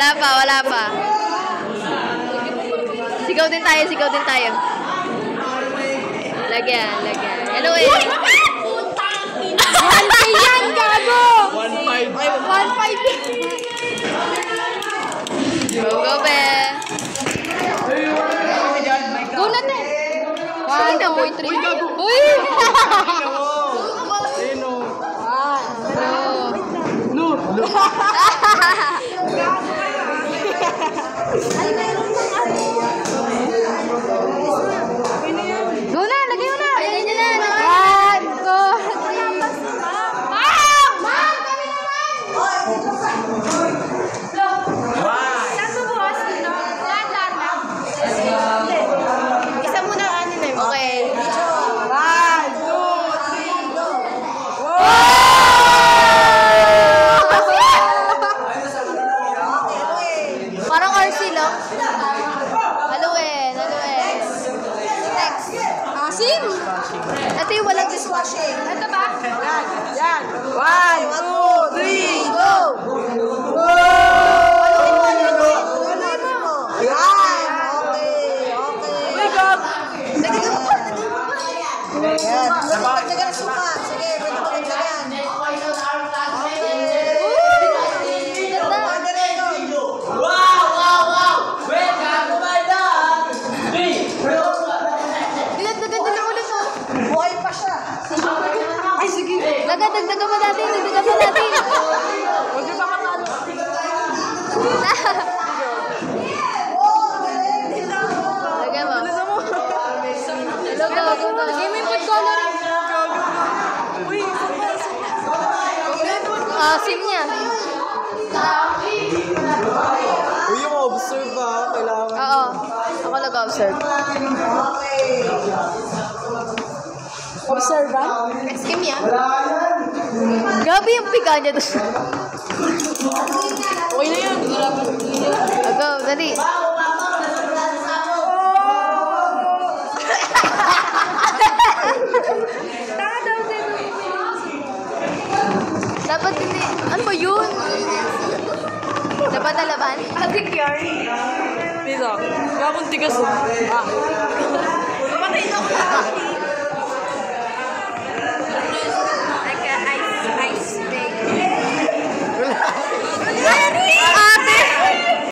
Wala pa, wala pa. Sigaw din tayo, sigaw din tayo. Lagyan, lagyan. Hello, eh. 1K yan, gago! 1.5. 1.5. Go, go, be. Go na, te. 1, 2, 3. Uy! No. Go na, lagay mo na. Ayan nyo na. 1, 2. Isa muna ang ano na. Okay. 1, 2, 3, go! Parang RC lang. Haluin, haluin. Next. Asim! Ito yung walang dishwashing. Ito ba? Yan. 1, 2, 3, go! Dagdagan mo natin, dagdagan mo natin. Huwag yung baka talo. Lagyan mo. Hello, go, go, go. Lagay mo yung food coloring. Uy, Sim niya. Uy, yung observe ba? Kailangan. Oo. Ako nag-observe. Observant? Skim yan. Grabe yung piga niya doon. Okay na yan. Go, dali. Dapat hindi. Ano ba yun? Dapat nalaban? Adik yan. Dito. Gabong tigas. Ah. Patay na ako.